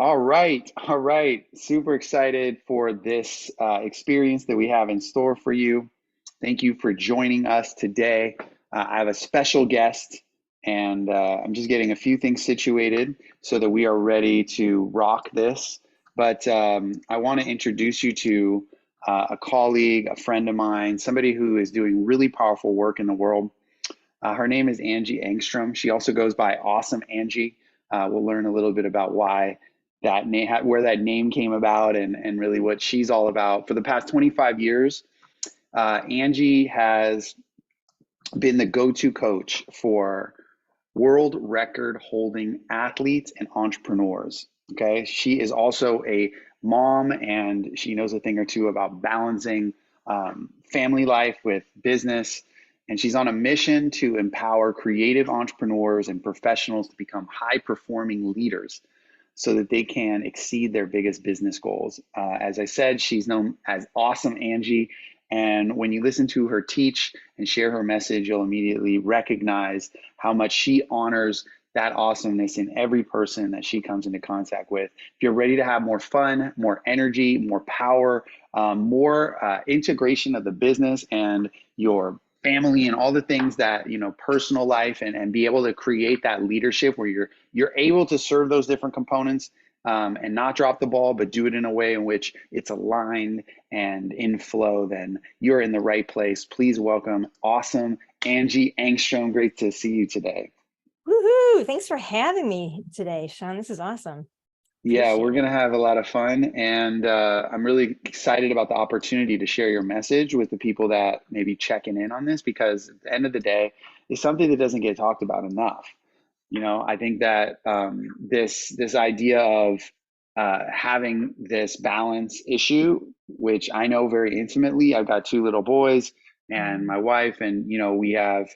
All right. Super excited for this experience that we have in store for you. Thank you for joining us today. I have a special guest, and I'm just getting a few things situated so that we are ready to rock this. But I want to introduce you to a colleague, a friend of mine, somebody who is doing really powerful work in the world. Her name is Angie Engstrom. She also goes by Awesome Angie. We'll learn a little bit about why that name, where that name came about, and really what she's all about. For the past 25 years, Angie has been the go-to coach for world record holding athletes and entrepreneurs. Okay. She is also a mom, and she knows a thing or two about balancing family life with business. And she's on a mission to empower creative entrepreneurs and professionals to become high performing leaders so that they can exceed their biggest business goals. As I said, she's known as Awesome Angie. And when you listen to her teach and share her message, you'll immediately recognize how much she honors that awesomeness in every person that she comes into contact with. If you're ready to have more fun, more energy, more power, more integration of the business and your family and all the things that, personal life, and be able to create that leadership where you're able to serve those different components, and not drop the ball, but do it in a way in which it's aligned and in flow, then you're in the right place. Please welcome Awesome Angie Engstrom. Great to see you today. Woohoo! Thanks for having me today, Sean. This is awesome. Yeah, we're going to have a lot of fun, and I'm really excited about the opportunity to share your message with the people that may be checking in on this, because at the end of the day, it's something that doesn't get talked about enough. I think that this idea of having this balance issue, which I know very intimately. I've got two little boys and my wife, and we have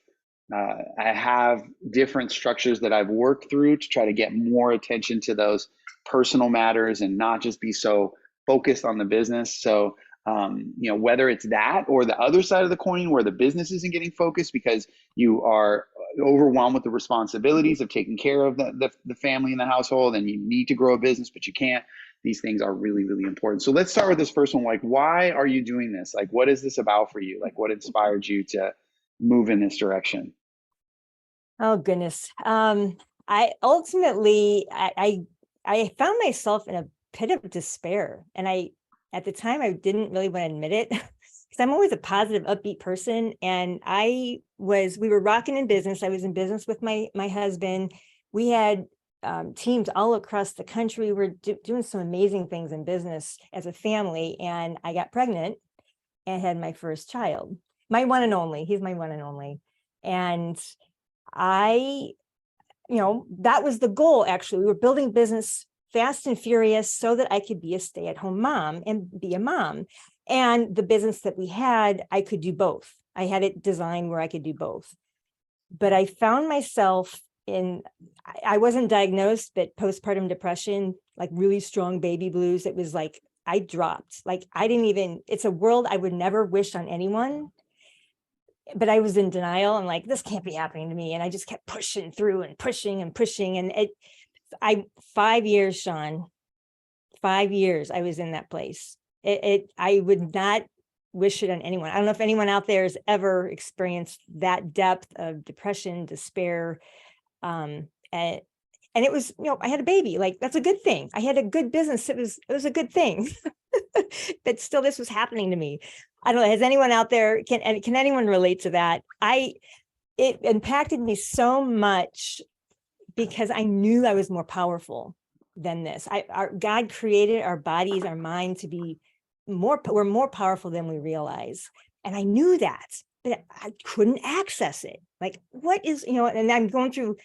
I have different structures that I've worked through to try to get more attention to those personal matters and not just be so focused on the business. So whether it's that or the other side of the coin where the business isn't getting focused because you are overwhelmed with the responsibilities of taking care of the family and the household, and you need to grow a business, but you can't. These things are really, really important. So let's start with this first one. Like, why are you doing this? Like, what is this about for you? Like, what inspired you to move in this direction? Oh goodness. I ultimately I found myself in a pit of despair, and at the time I didn't really want to admit it because I'm always a positive, upbeat person. And we were rocking in business. I was in business with my husband. We had teams all across the country. We were doing some amazing things in business as a family. And I got pregnant and had my first child, my one and only. He's my one and only. And that was the goal. Actually, we were building business fast and furious so that I could be a stay-at-home mom and be a mom. And the business that we had, I could do both. I had it designed where I could do both. But I found myself I wasn't diagnosed, but postpartum depression, like really strong baby blues. It was like, I dropped, like it's a world I would never wish on anyone. But I was in denial. I'm like, this can't be happening to me. And I just kept pushing through and pushing and pushing. And 5 years, Sean, 5 years, I was in that place. I would not wish it on anyone. I don't know if anyone out there has ever experienced that depth of depression, despair. And it was, I had a baby. Like, that's a good thing. I had a good business. It was a good thing. But still, this was happening to me. I don't know. Has anyone out there, can anyone relate to that? It impacted me so much because I knew I was more powerful than this. God created our bodies, our mind to be we're more powerful than we realize. And I knew that, but I couldn't access it. Like, what is, and I'm going through,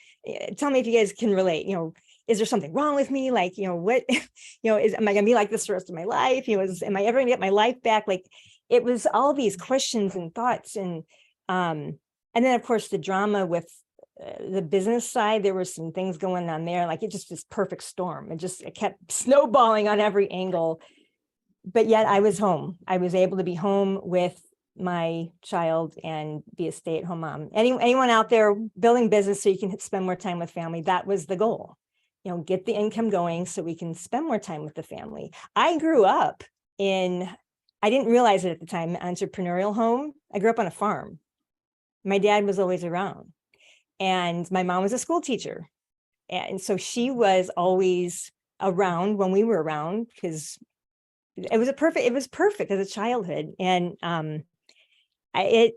tell me if you guys can relate, is there something wrong with me? Like, what, am I going to be like this the rest of my life? Am I ever going to get my life back? Like, it was all these questions and thoughts. And then of course the drama with the business side, there were some things going on there. Like, it just this perfect storm. It kept snowballing on every angle. But yet I was home. I was able to be home with my child and be a stay-at-home mom. Anyone out there building business so you can spend more time with family, that was the goal. get the income going so we can spend more time with the family. I grew up I didn't realize it at the time, entrepreneurial home. I grew up on a farm. My dad was always around, and my mom was a school teacher. And so she was always around when we were around, because it was perfect as a childhood. And I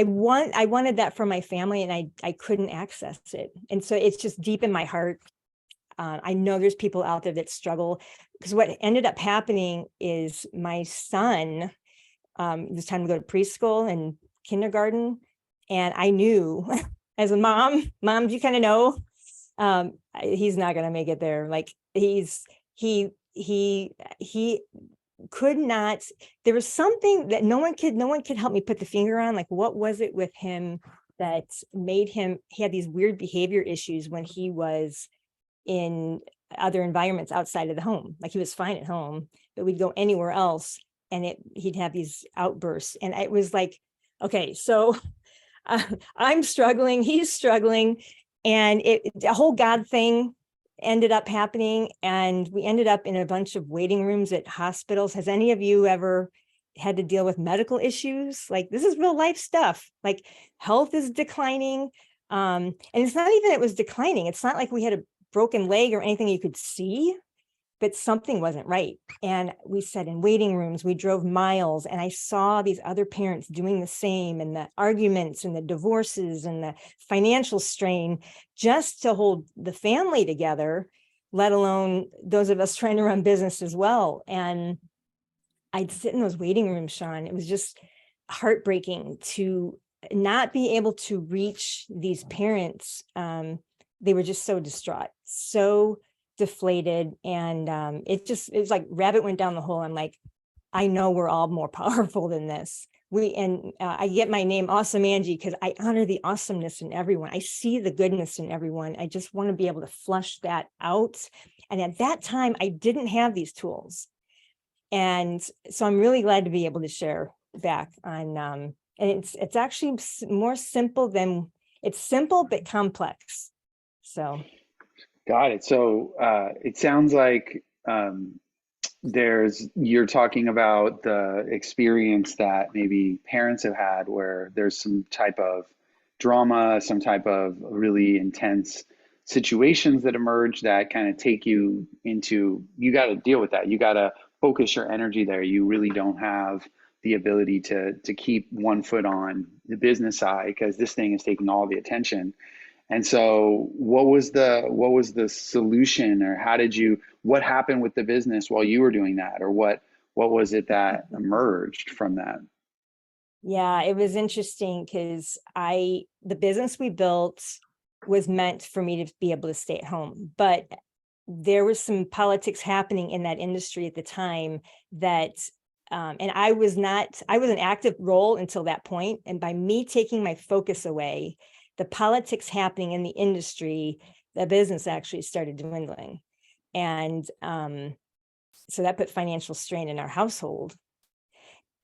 wanted that for my family, and I couldn't access it. And so it's just deep in my heart. I know there's people out there that struggle, because what ended up happening is my son, it was time to go to preschool and kindergarten. And I knew as a mom, you kind of know, he's not going to make it there. Like he could not, there was something that no one could help me put the finger on. Like, what was it with him that made him, he had these weird behavior issues when he was in other environments outside of the home. Like, he was fine at home, but we'd go anywhere else and he'd have these outbursts. And it was like, okay, so I'm struggling, he's struggling. And the whole God thing ended up happening. And we ended up in a bunch of waiting rooms at hospitals. Has any of you ever had to deal with medical issues? Like, this is real life stuff. Like, health is declining. And it's not even, it was declining. It's not like we had a broken leg or anything you could see, but something wasn't right. And we sat in waiting rooms, we drove miles, and I saw these other parents doing the same, and the arguments and the divorces and the financial strain just to hold the family together, let alone those of us trying to run business as well. And I'd sit in those waiting rooms, Sean. It was just heartbreaking to not be able to reach these parents. They were just so distraught, so deflated. And it's like rabbit went down the hole. I'm like, I know we're all more powerful than this. I get my name Awesome Angie because I honor the awesomeness in everyone. I see the goodness in everyone. I just want to be able to flush that out. And at that time, I didn't have these tools. And so I'm really glad to be able to share back on, and it's actually more simple than, it's simple but complex. So. Got it. So it sounds like you're talking about the experience that maybe parents have had where there's some type of drama, some type of really intense situations that emerge that kind of take you into, you got to deal with that. You got to focus your energy there. You really don't have the ability to keep one foot on the business side because this thing is taking all the attention. And so what was the solution, or what happened with the business while you were doing that? Or what was it that emerged from that? Yeah, it was interesting because the business we built was meant for me to be able to stay at home, but there was some politics happening in that industry at the time that, and I was an active role until that point. And by me taking my focus away, the politics happening in the industry, the business actually started dwindling. And so that put financial strain in our household.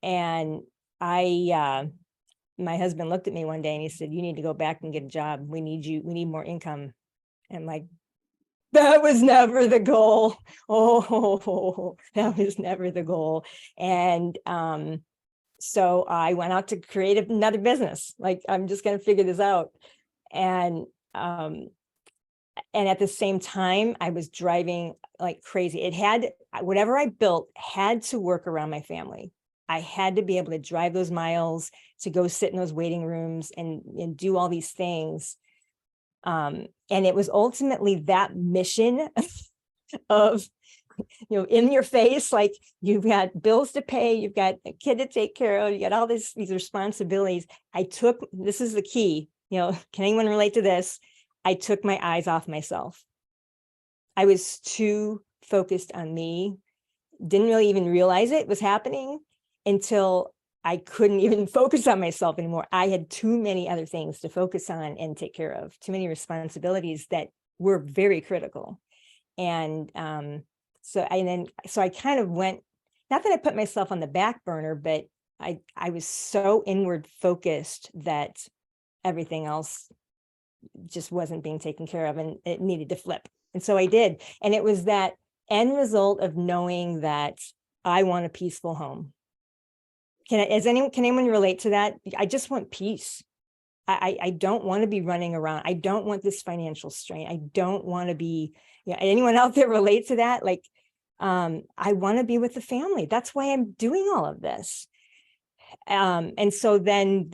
And my husband looked at me one day and he said, "You need to go back and get a job. We need more income." And I'm like, that was never the goal. Oh, that was never the goal. And so I went out to create another business. Like, I'm just going to figure this out. And at the same time, I was driving like crazy. Whatever I built had to work around my family. I had to be able to drive those miles to go sit in those waiting rooms and do all these things. And it was ultimately that mission of, in your face, like, you've got bills to pay, you've got a kid to take care of, you got all these responsibilities. This is the key, can anyone relate to this? I took my eyes off myself. I was too focused on me, didn't really even realize it was happening until I couldn't even focus on myself anymore. I had too many other things to focus on and take care of, too many responsibilities that were very critical. And so I kind of went, not that I put myself on the back burner, but I was so inward focused that everything else just wasn't being taken care of, and it needed to flip. And so I did. And it was that end result of knowing that I want a peaceful home. Can anyone relate to that? I just want peace. I don't want to be running around. I don't want this financial strain. I don't want to be, anyone out there relate to that? Like, I want to be with the family. That's why I'm doing all of this. And so then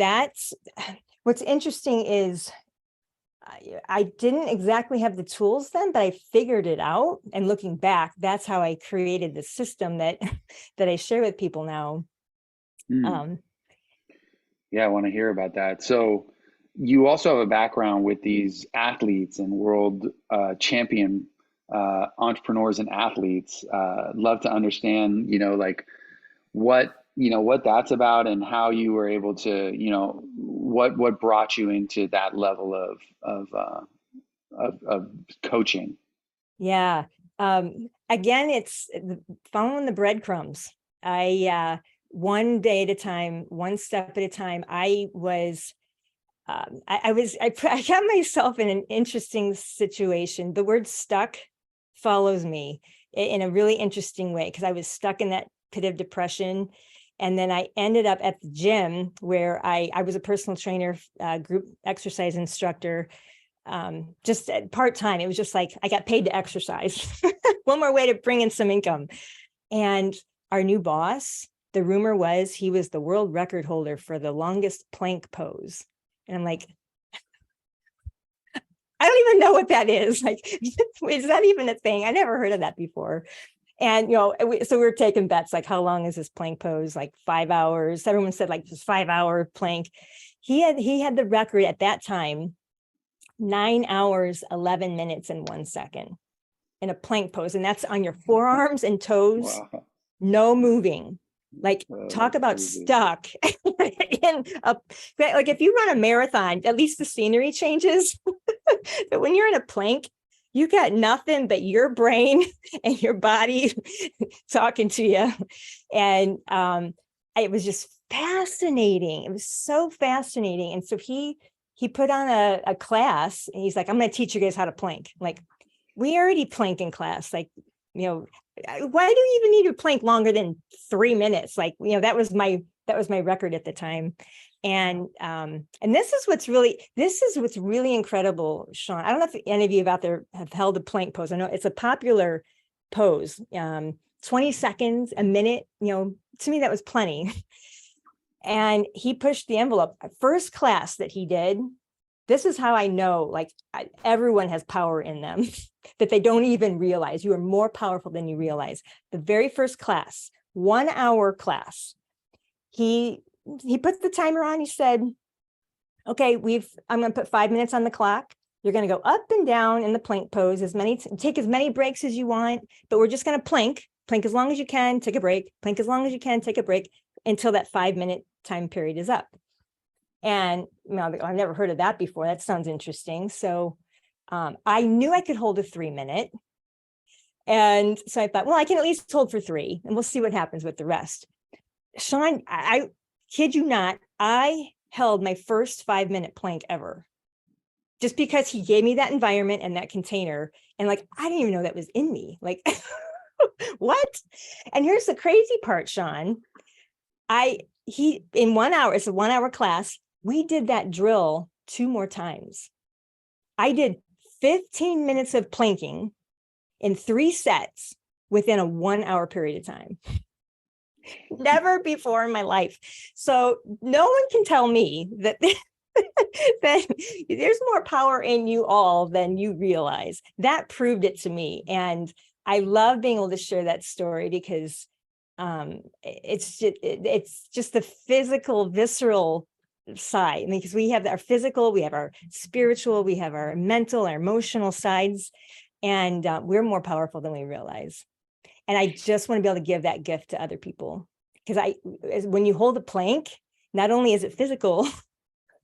what's interesting is I didn't exactly have the tools then, but I figured it out. And looking back, that's how I created the system that I share with people now. Yeah, I want to hear about that. So you also have a background with these athletes and world champion entrepreneurs and athletes. Love to understand, like what that's about and how you were able to, what brought you into that level of coaching. Yeah. Again, it's following the breadcrumbs. One day at a time, one step at a time. I got myself in an interesting situation. The word stuck follows me in a really interesting way, because I was stuck in that pit of depression. And then I ended up at the gym where I was a personal trainer, group exercise instructor, just part-time. It was just like, I got paid to exercise. One more way to bring in some income. And our new boss, the rumor was he was the world record holder for the longest plank pose. And I'm like, I don't even know what that is. Like, is that even a thing? I never heard of that before. And, so we were taking bets, like, how long is this plank pose? Like 5 hours. Everyone said like just 5-hour plank. He had the record at that time, 9 hours, 11 minutes and 1 second in a plank pose. And that's on your forearms and toes, Wow. no moving. Like, talk about stuck in like, if you run a marathon, at least the scenery changes. But when you're in a plank, you got nothing but your brain and your body talking to you. And it was just fascinating. It was so fascinating. And so he put on a class, and he's like, I'm going to teach you guys how to plank. Like, we already plank in class. Like, why do you even need to plank longer than 3 minutes? Like, that was my record at the time. And this is what's really incredible, Sean. I don't know if any of you out there have held a plank pose. I know it's a popular pose. 20 seconds, a minute, to me, that was plenty. And he pushed the envelope. First class that he did, this is how I know, like, everyone has power in them that they don't even realize. You are more powerful than you realize. The very first class, 1 hour class, he put the timer on. He said, okay, I'm going to put 5 minutes on the clock. You're going to go up and down in the plank pose, take as many breaks as you want, but we're just going to plank as long as you can, take a break, plank as long as you can, take a break until that 5-minute time period is up. And I've never heard of that before. That sounds interesting. So I knew I could hold a 3-minute. And so I thought, well, I can at least hold for 3, and we'll see what happens with the rest. Sean, I kid you not, I held my first 5-minute plank ever, just because he gave me that environment and that container. And like, I didn't even know that was in me. Like, what? And here's the crazy part, Sean. In 1 hour, it's a 1 hour class. We did that drill 2 more times. I did 15 minutes of planking in 3 sets within a 1 hour period of time. Never before in my life. So no one can tell me that, that there's more power in you all than you realize. That proved it to me. And I love being able to share that story, because it's just the physical, visceral side. I mean, because we have our physical, we have our spiritual, we have our mental, our emotional sides, and we're more powerful than we realize. And I just want to be able to give that gift to other people, because when you hold a plank, not only is it physical,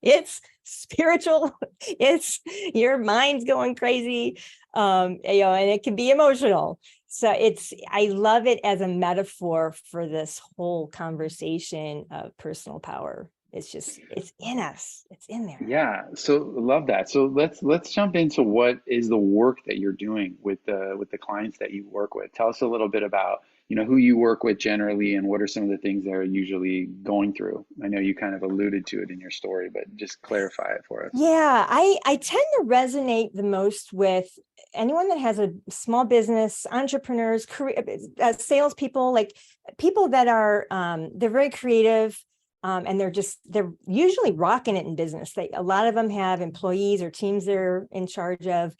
it's spiritual, it's your mind's going crazy, and it can be emotional. So I love it as a metaphor for this whole conversation of personal power. it's in us. It's in there. Yeah, so love that. So let's jump into what is the work that you're doing with the clients that you work with. Tell us a little bit about, who you work with generally and what are some of the things they're usually going through. I know you kind of alluded to it in your story, but just clarify it for us. Yeah, I tend to resonate the most with anyone that has a small business, entrepreneurs, career, salespeople, like people that are they're very creative, and they're usually rocking it in business. A lot of them have employees or teams they're in charge of.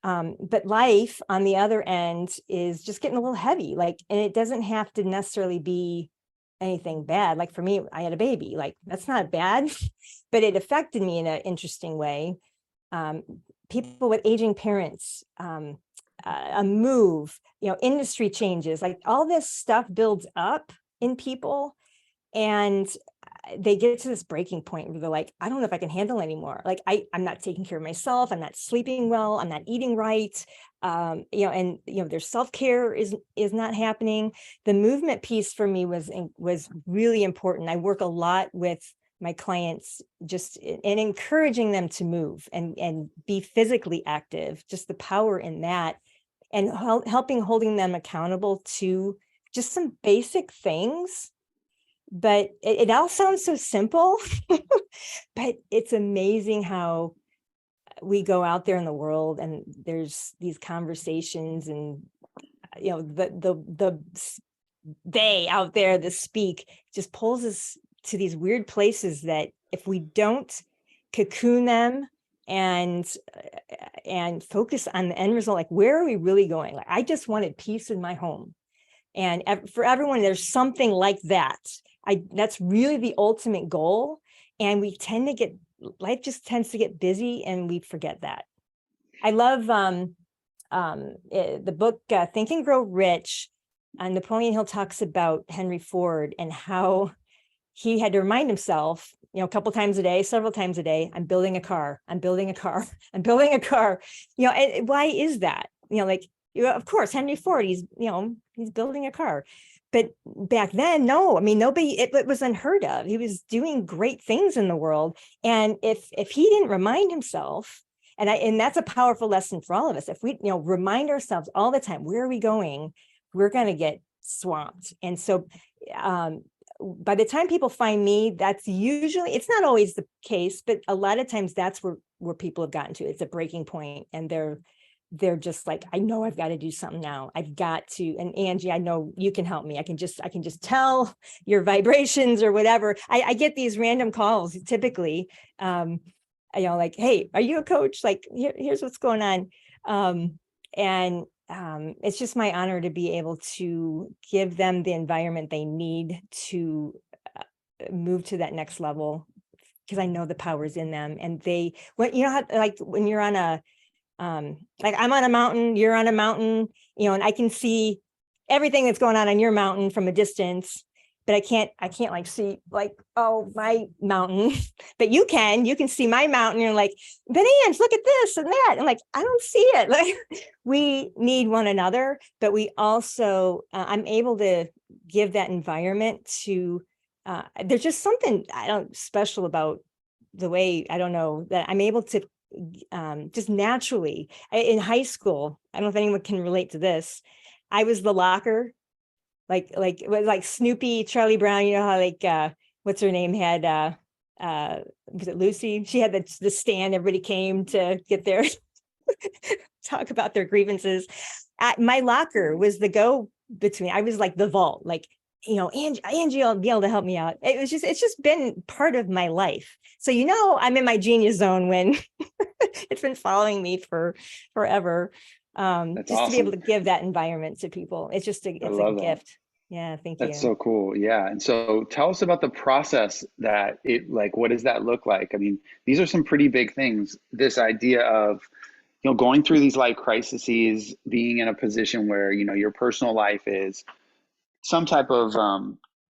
But life on the other end is just getting a little heavy, like, and it doesn't have to necessarily be anything bad. Like for me, I had a baby, like that's not bad, but it affected me in an interesting way. Um, People with aging parents, a move, industry changes, like all this stuff builds up in people, and they get to this breaking point where they're like, I don't know if I can handle anymore. Like I'm not taking care of myself. I'm not sleeping well. I'm not eating right. And their self-care is not happening. The movement piece for me was really important. I work a lot with my clients just in encouraging them to move and be physically active, just the power in that, and holding them accountable to just some basic things. But it all sounds so simple, but it's amazing how we go out there in the world and there's these conversations, and the they out there, the speak, just pulls us to these weird places that if we don't cocoon them and focus on the end result, like where are we really going? Like I just wanted peace in my home. And for everyone, there's something like that. That's really the ultimate goal. And life just tends to get busy and we forget that. I love the book Think and Grow Rich. Napoleon Hill talks about Henry Ford and how he had to remind himself, several times a day, I'm building a car, I'm building a car, I'm building a car. And why is that? Of course, Henry Ford, he's building a car. But back then, no, I mean, nobody, it was unheard of. He was doing great things in the world. And if he didn't remind himself, and that's a powerful lesson for all of us. If we, remind ourselves all the time, where are we going? We're going to get swamped. And so, by the time people find me, that's usually, it's not always the case, but a lot of times that's where people have gotten to. It's a breaking point, and they're just like, I know I've got to do something now. I've got to. And Angie, I know you can help me. I can just tell your vibrations or whatever. I get these random calls typically, like, hey, are you a coach? Like, here's what's going on. It's just my honor to be able to give them the environment they need to move to that next level, because I know the power's in them. And when you're on a, like I'm on a mountain, you're on a mountain, and I can see everything that's going on your mountain from a distance, but I can't like see like, oh, my mountain, but you can see my mountain. You're like, but Ange, look at this and that. And like, I don't see it. Like we need one another, but we also, I'm able to give that environment to, there's just something special about the way, I don't know, that I'm able to just naturally. In high school, I don't know if anyone can relate to this. I was the locker, like Snoopy, Charlie Brown. How what's her name had was it Lucy? She had the stand. Everybody came to get their talk about their grievances. My locker was the go between. I was like the vault, like, Angie will be able to help me out. It's just been part of my life. So, I'm in my genius zone when it's been following me for forever. That's Just to be able awesome. to give that environment to people. It's I like a love that. gift. Yeah. Thank That's you. so cool. Yeah. And so tell us about the process what does that look like? I mean, these are some pretty big things. This idea of, going through these life crises, being in a position where, your personal life is some type of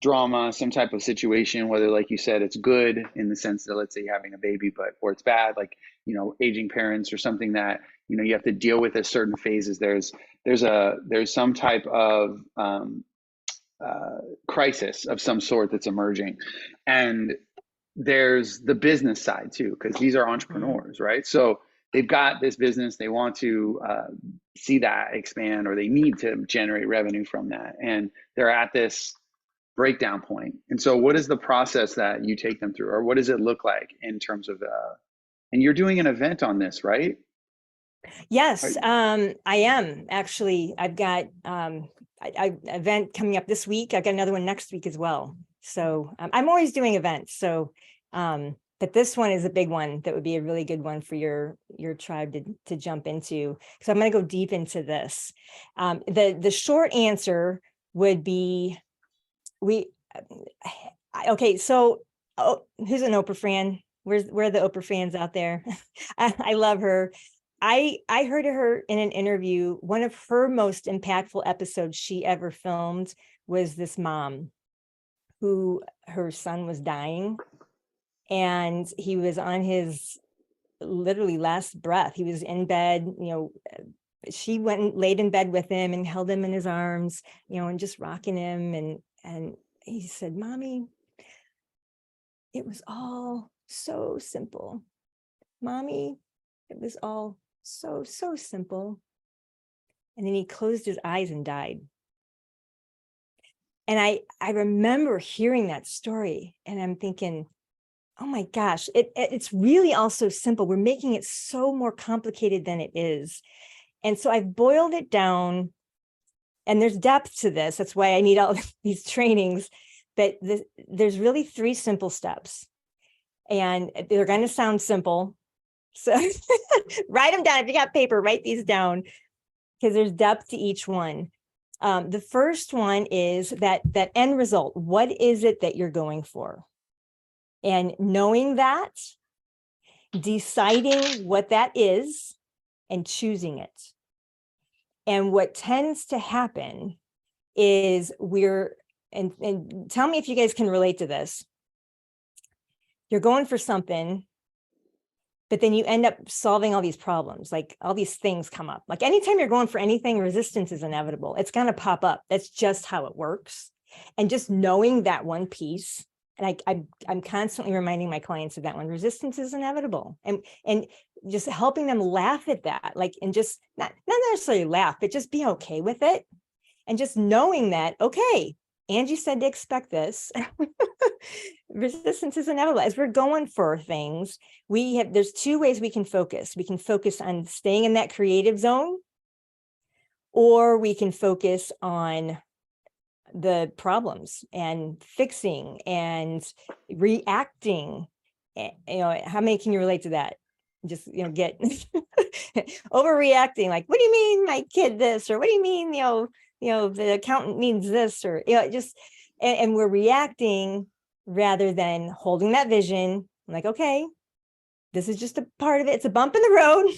drama, some type of situation, whether, like you said, it's good in the sense that, let's say, you're having a baby, or it's bad, like, aging parents or something that, you have to deal with at certain phases. There's some type of crisis of some sort that's emerging. And there's the business side too, because these are Mhm. entrepreneurs, right? So they've got this business, they want to see that expand, or they need to generate revenue from that. And they're at this breakdown point. And so, what is the process that you take them through, or what does it look like in terms of, and you're doing an event on this, right? Yes, I am actually. I've got event coming up this week. I've got another one next week as well. So I'm always doing events. So, but this one is a big one that would be a really good one for your tribe to jump into. So I'm going to go deep into this. The short answer would be we. Okay, so who's an Oprah fan? Where are the Oprah fans out there? I love her. I heard her in an interview. One of her most impactful episodes she ever filmed was this mom who her son was dying, and he was on his literally last breath. He was in bed, she went and laid in bed with him and held him in his arms, and just rocking him, and he said, "Mommy, it was all so simple. Mommy, it was all so, so simple." And then he closed his eyes and died. And I remember hearing that story, and I'm thinking, oh my gosh, it's really also simple. We're making it so more complicated than it is. And so I've boiled it down, and there's depth to this. That's why I need all these trainings. But there's really 3 simple steps, and they're going to sound simple. So write them down. If you got paper, write these down, because there's depth to each one. The first one is that end result. What is it that you're going for? And knowing that, deciding what that is, and choosing it. And what tends to happen is and tell me if you guys can relate to this. You're going for something, but then you end up solving all these problems. Like all these things come up. Like anytime you're going for anything, resistance is inevitable. It's going to pop up. That's just how it works. And just knowing that one piece, and I'm constantly reminding my clients of that one, resistance is inevitable. And just helping them laugh at that, like, and just not necessarily laugh, but just be okay with it. And just knowing that, okay, Angie said to expect this. Resistance is inevitable. As we're going for things, there's 2 ways we can focus. We can focus on staying in that creative zone, or we can focus on the problems and fixing and reacting. How many can you relate to that? Just, get overreacting. Like, what do you mean my kid this? Or what do you mean, the accountant means this, or, just, and we're reacting rather than holding that vision. I'm like, okay, this is just a part of it. It's a bump in the road.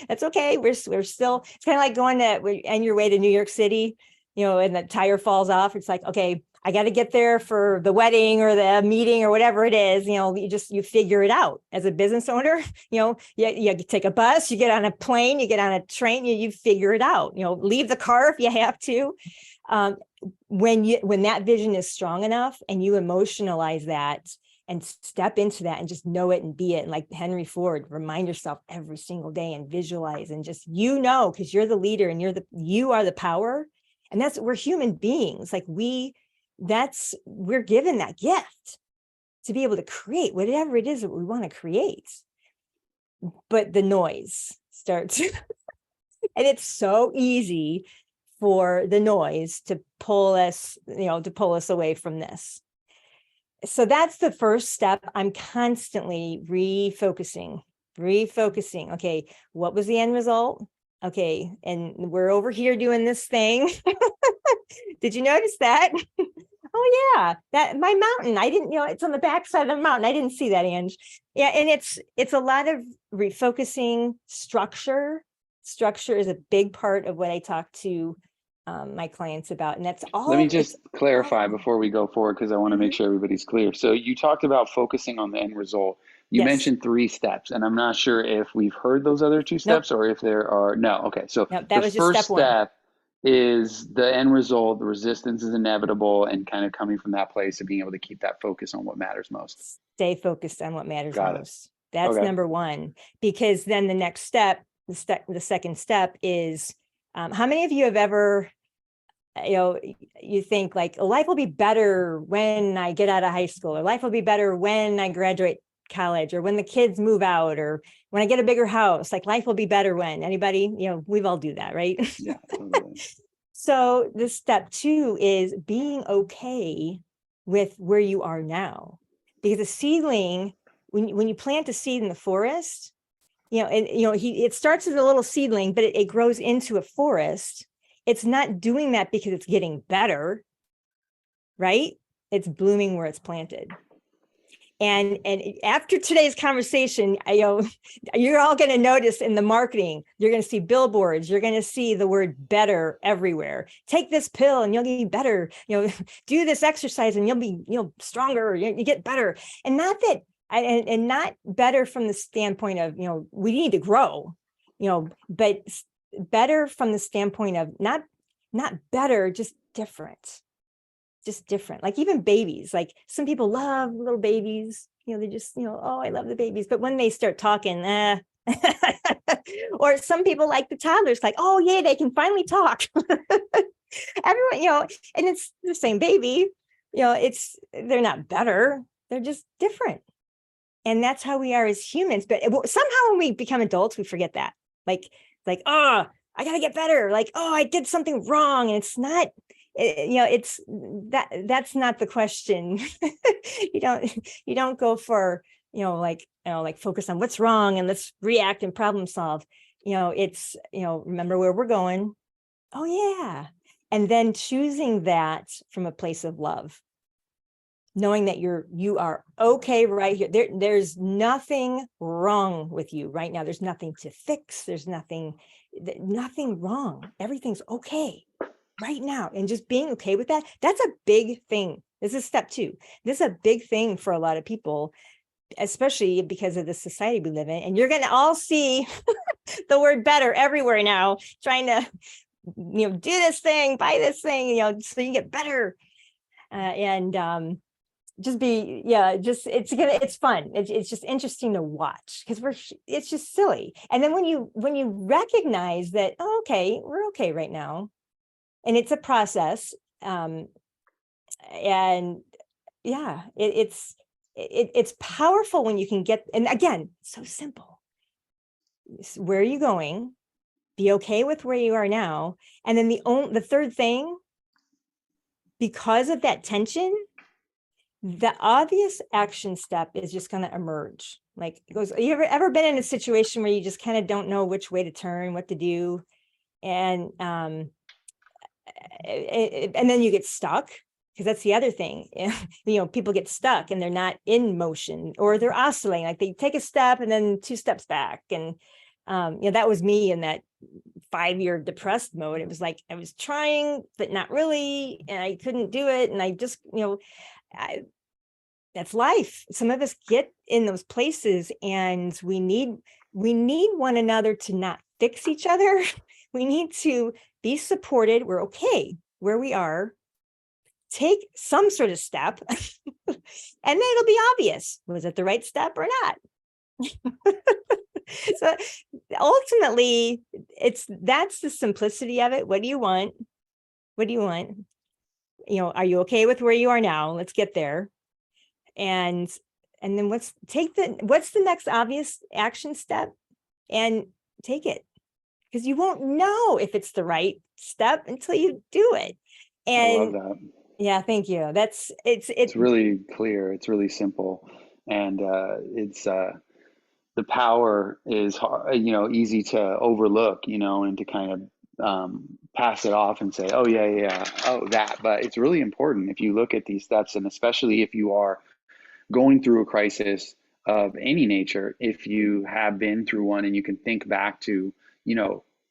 That's okay. We're still, it's kind of like going on your way to New York City, and the tire falls off. It's like, okay, I got to get there for the wedding or the meeting or whatever it is. You figure it out as a business owner. You take a bus, you get on a plane, you get on a train, you figure it out. Leave the car if you have to. When that vision is strong enough and you emotionalize that and step into that and just know it and be it. And like Henry Ford, remind yourself every single day and visualize, and just, because you're the leader and you are the power. And we're human beings. Like we're given that gift to be able to create whatever it is that we want to create. But the noise starts, and it's so easy for the noise to pull us away from this. So that's the first step. I'm constantly refocusing. Okay, what was the end result? Okay, and we're over here doing this thing. Did you notice that? Oh yeah, that my mountain. I didn't, it's on the backside of the mountain. I didn't see that, Ange. Yeah, and it's a lot of refocusing. Structure is a big part of what I talk to my clients about, and that's Let me all. just clarify before we go forward, because I want to make Mhm. sure everybody's clear. So you talked about focusing on the end result. You Yes. mentioned 3 steps, and I'm not sure if we've heard those other 2 Nope. steps or if there are. No. Okay. So Nope. the That was just first step 1. step is the end result, the resistance is inevitable, and kind of coming from that place of being able to keep that focus on what matters most. Stay focused on what matters Got it. most. That's Okay. number one, because then the next step, the second step is, how many of you have ever, you think like, oh, life will be better when I get out of high school, or life will be better when I graduate college, or when the kids move out, or when I get a bigger house, like life will be better when. Anybody, we've all do that, right? Yeah, totally. So the step two is being okay with where you are now, because a seedling, when you plant a seed in the forest, it starts as a little seedling, but it grows into a forest. It's not doing that because it's getting better, right? It's blooming where it's planted. And after today's conversation, you're all going to notice in the marketing, you're going to see billboards, you're going to see the word better everywhere. Take this pill and you'll get better. Do this exercise and you'll be, stronger. You get better. And not that, and not better from the standpoint of, we need to grow, but better from the standpoint of not better, just different. Like even babies, like some people love little babies, they just, oh, I love the babies. But when they start talking, or some people like the toddlers, like, oh yeah, they can finally talk. Everyone, and it's the same baby, they're not better, they're just different. And that's how we are as humans. But somehow when we become adults, we forget that. Like, oh, I gotta get better. Like, oh, I did something wrong. And it's not, it's that's not the question. you don't go for, like focus on what's wrong and let's react and problem solve. It's, remember where we're going. Oh yeah. And then choosing that from a place of love, knowing that you are okay right here. There's nothing wrong with you right now. There's nothing to fix. There's nothing wrong. Everything's okay right now. And just being okay with that, that's a big thing. This is step two. This is a big thing for a lot of people, especially because of the society we live in. And you're going to all see the word better everywhere now, trying to, do this thing, buy this thing, so you can get better. Just be, it's fun. It's just interesting to watch, because it's just silly. And then when you recognize that, oh, okay, we're okay right now, and it's a process, and yeah, it's powerful when you can get, and again, so simple. Where are you going? Be okay with where you are now. And then the third thing, because of that tension, the obvious action step is just going to emerge. Like it goes, you ever been in a situation where you just kind of don't know which way to turn, what to do? And then you get stuck, because that's the other thing. People get stuck and they're not in motion, or they're oscillating, like they take a step and then 2 steps back. And that was me in that 5-year depressed mode. It was like I was trying but not really, and I couldn't do it. And I just, that's life. Some of us get in those places, and we need one another to not fix each other. We need to be supported. We're okay where we are. Take some sort of step, and then it'll be obvious. Was it the right step or not? So ultimately, that's the simplicity of it. What do you want? What do you want? Are you okay with where you are now? Let's get there. And then what's the next obvious action step, and take it, because you won't know if it's the right step until you do it. And I love that. Yeah, thank you. It's really clear. It's really simple. And it's the power is easy to overlook, and to kind of pass it off and say, oh yeah, oh that. But it's really important if you look at these steps, and especially if you are going through a crisis of any nature, if you have been through one and you can think back to,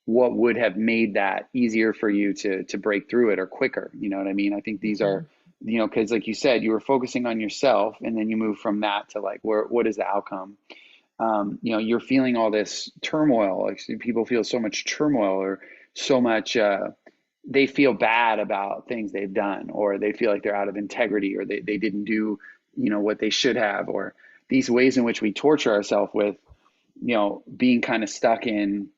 what would have made that easier for you to break through it, or quicker, you know what I mean? I think these are, because like you said, you were focusing on yourself, and then you move from that to like, what is the outcome? You're feeling all this turmoil. Like people feel so much turmoil, or so much, they feel bad about things they've done, or they feel like they're out of integrity, or they didn't do, what they should have, or these ways in which we torture ourselves with, being kind of stuck in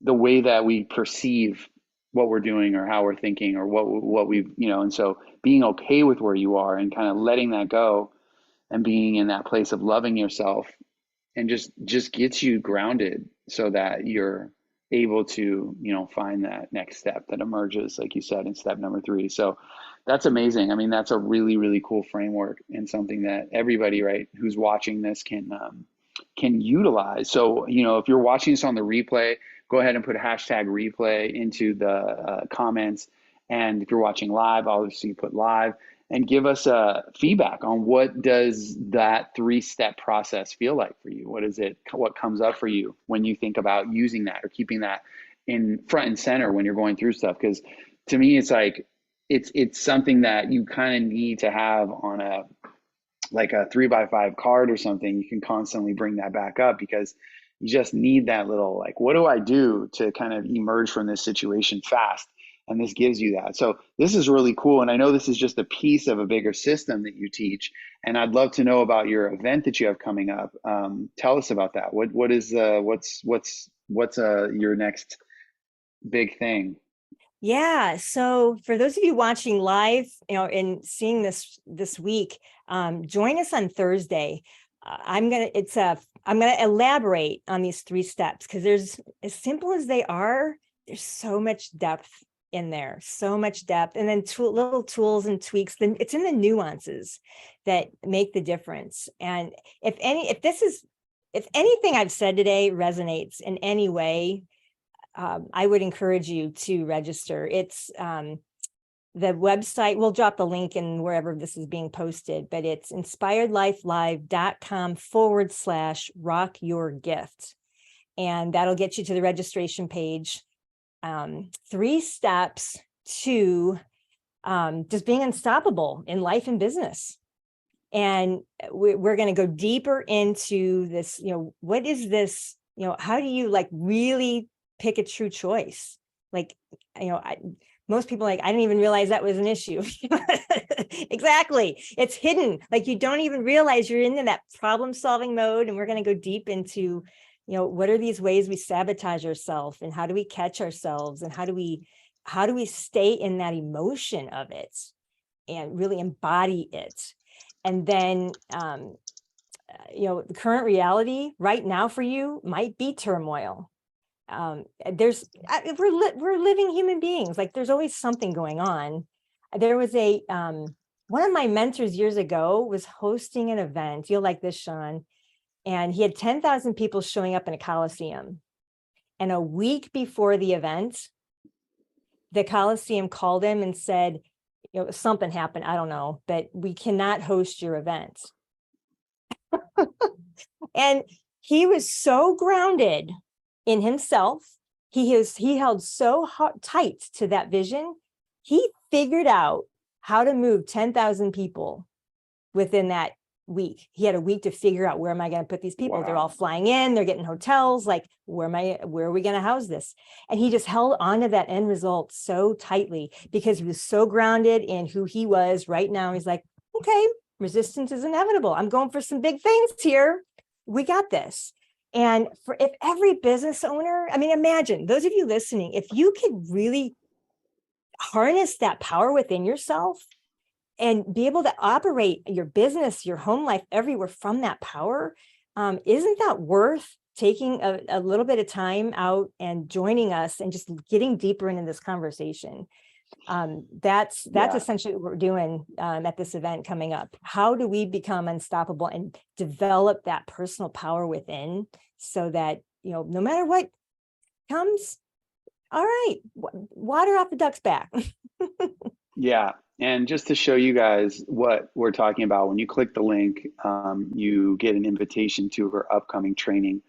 the way that we perceive what we're doing or how we're thinking or what we've, and so being okay with where you are and kind of letting that go and being in that place of loving yourself, and just gets you grounded so that you're able to, find that next step that emerges, like you said, in step number 3. So that's amazing. I mean, that's a really, really cool framework, and something that everybody, right, who's watching this can utilize. So, if you're watching this on the replay, go ahead and put a hashtag replay into the comments. And if you're watching live, obviously put live, and give us feedback on what does that 3-step process feel like for you. What is it? What comes up for you when you think about using that or keeping that in front and center when you're going through stuff? Because to me, it's like it's something that you kind of need to have on a 3x5 card or something. You can constantly bring that back up, because you just need that little, like, what do I do to kind of emerge from this situation fast? And this gives you that. So this is really cool. And I know this is just a piece of a bigger system that you teach. And I'd love to know about your event that you have coming up. Tell us about that. What's your next big thing? Yeah. So for those of you watching live, and seeing this week, join us on Thursday. I'm gonna elaborate on these 3 steps, because there's, as simple as they are, there's so much depth in there, so much depth, and then little tools and tweaks. Then it's in the nuances that make the difference. And if anything I've said today resonates in any way, I would encourage you to register. It's the website. We'll drop the link in wherever this is being posted, but it's inspiredlifelive.com/rock your gift. And that'll get you to the registration page. 3 steps to just being unstoppable in life and business. And we're going to go deeper into this, what is this, how do you really pick a true choice? Most people I didn't even realize that was an issue. Exactly. It's hidden. You don't even realize you're in that problem solving mode. And we're going to go deep into, what are these ways we sabotage ourselves, and how do we catch ourselves, and how do we stay in that emotion of it and really embody it? And then, the current reality right now for you might be turmoil. We're living human beings. There's always something going on. There was one of my mentors years ago was hosting an event. You'll like this, Sean. And he had 10,000 people showing up in a Coliseum. And a week before the event, the Coliseum called him and said, something happened, I don't know, but we cannot host your event. And he was so grounded in himself. He held so tight to that vision. He figured out how to move 10,000 people within that week. He had a week to figure out, where am I going to put these people? Wow. They're all flying in, they're getting hotels. Where are we going to house this? And he just held on to that end result so tightly, because he was so grounded in who he was right now. He's like, okay, resistance is inevitable. I'm going for some big things here. We got this. And if every business owner, imagine those of you listening, if you could really harness that power within yourself and be able to operate your business, your home life, everywhere from that power, isn't that worth taking a little bit of time out and joining us and just getting deeper into this conversation? That's essentially what we're doing at this event coming up. How do we become unstoppable and develop that personal power within, so that, no matter what comes, all right, water off the duck's back. Yeah. And just to show you guys what we're talking about, when you click the link, you get an invitation to her upcoming training,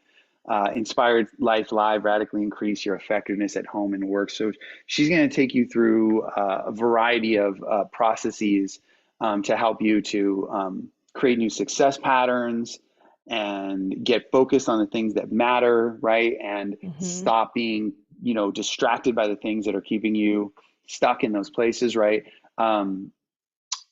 Inspired Life Live, Radically Increase Your Effectiveness at Home and Work. So she's going to take you through a variety of processes to help you to create new success patterns and get focused on the things that matter, right? And stop being, distracted by the things that are keeping you stuck in those places, right? Um,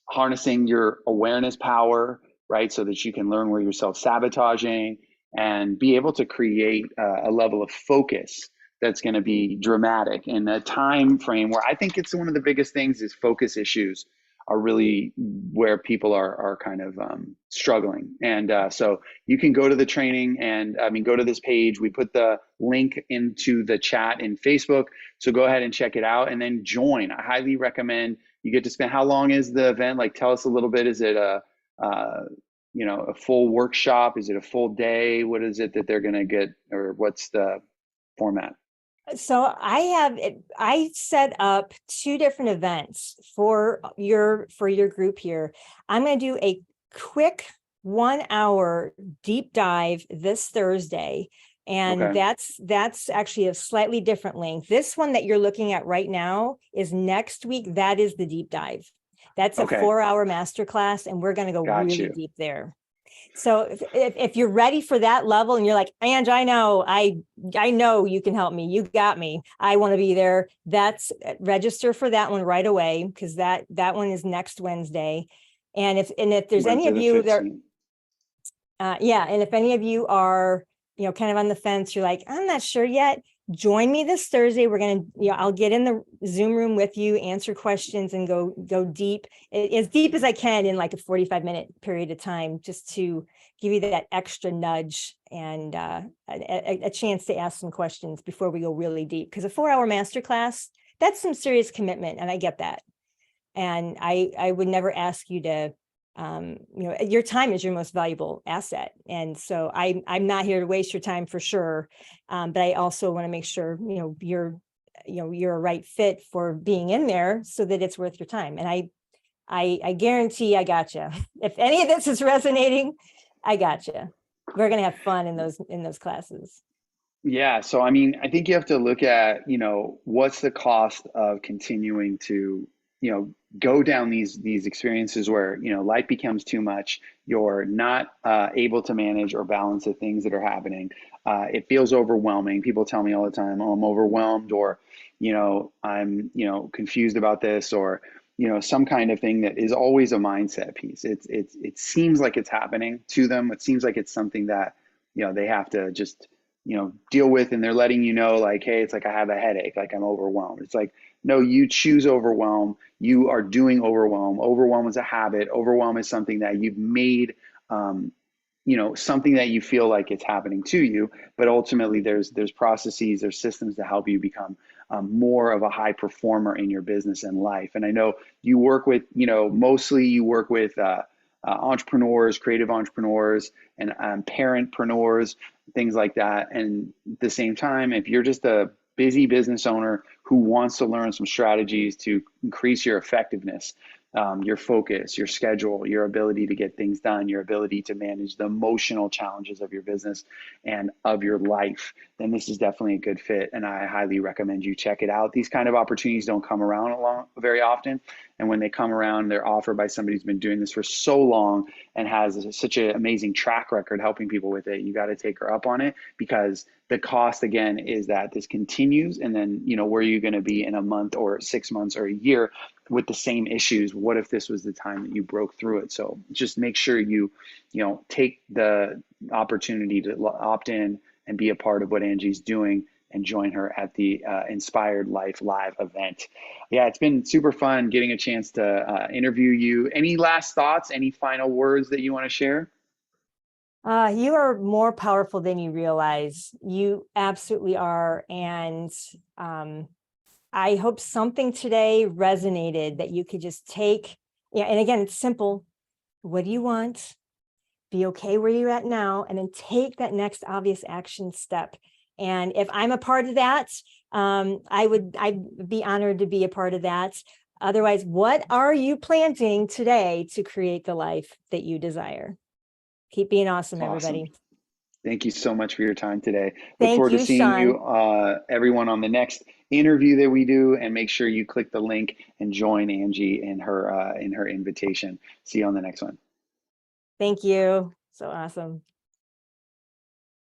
Harnessing your awareness power, right? So that you can learn where you're self-sabotaging and be able to create a level of focus that's going to be dramatic in a time frame where I think it's one of the biggest things is focus issues are really where people are kind of struggling. And so you can go to the training and go to this page. We put the link into the chat in Facebook. So go ahead and check it out and then join. I highly recommend. You get to spend, how long is the event? Like, tell us a little bit. Is it a full workshop? Is it a full day? What is it that they're going to get, or what's the format? So I set up two different events for your group here. I'm going to do a quick 1 hour deep dive this Thursday. And Okay. that's actually a slightly different link. This one that you're looking at right now is next week. That is the deep dive. That's a Okay. 4 hour masterclass, and we're going to go Got really you. deep there. So if you're ready for that level and you're like, Ange, I know you can help me. You got me. I want to be there. That's register for that one right away, because that one is next Wednesday. And if there's any Wednesday of the you there, 15th. and if any of you are, kind of on the fence, you're like, I'm not sure yet, join me this Thursday. We're going to, I'll get in the Zoom room with you, answer questions, and go deep, as deep as I can in like a 45-minute period of time, just to give you that extra nudge and a chance to ask some questions before we go really deep. Because a 4 hour masterclass, that's some serious commitment. And I get that. And I would never ask you to, your time is your most valuable asset. And so I'm not here to waste your time for sure. But I also want to make sure, you're a right fit for being in there so that it's worth your time. And I guarantee I got you. If any of this is resonating, I got you. We're going to have fun in those classes. Yeah. So, I think you have to look at, what's the cost of continuing to, go down these experiences where, life becomes too much. You're not able to manage or balance the things that are happening. It feels overwhelming. People tell me all the time, oh, I'm overwhelmed, or, I'm, confused about this, or, some kind of thing that is always a mindset piece. It seems like it's happening to them. It seems like it's something that, they have to just deal with, and they're letting you know, like, hey, it's like I have a headache, like I'm overwhelmed. It's like, no, you choose overwhelm. You are doing overwhelm. Overwhelm is a habit. Overwhelm is something that you've made, something that you feel like it's happening to you. But ultimately, there's processes, there's systems to help you become more of a high performer in your business and life. And I know you work with, mostly you work with entrepreneurs, creative entrepreneurs, and parentpreneurs, things like that. And at the same time, if you're just a busy business owner who wants to learn some strategies to increase your effectiveness, your focus, your schedule, your ability to get things done, your ability to manage the emotional challenges of your business and of your life, then this is definitely a good fit. And I highly recommend you check it out. These kind of opportunities don't come around very often. And when they come around, they're offered by somebody who's been doing this for so long and has such an amazing track record helping people with it. You got to take her up on it, because the cost, again, is that this continues. And then, where are you going to be in a month or 6 months or a year with the same issues? What if this was the time that you broke through it? So just make sure you take the opportunity to opt in and be a part of what Angie's doing, and join her at the Inspired Life Live event. Yeah, it's been super fun getting a chance to interview you. Any last thoughts? Any final words that you want to share? You are more powerful than you realize. You absolutely are. And I hope something today resonated that you could just take. Yeah. And again, it's simple. What do you want? Be okay where you're at now, and then take that next obvious action step. And if I'm a part of that, I'd be honored to be a part of that. Otherwise, what are you planting today to create the life that you desire? Keep being awesome, Awesome. everybody. Thank you so much for your time today. Look Thank forward to you, seeing Sean. you, everyone, on the next interview that we do. And make sure you click the link and join Angie in her invitation. See you on the next one. Thank you. So awesome.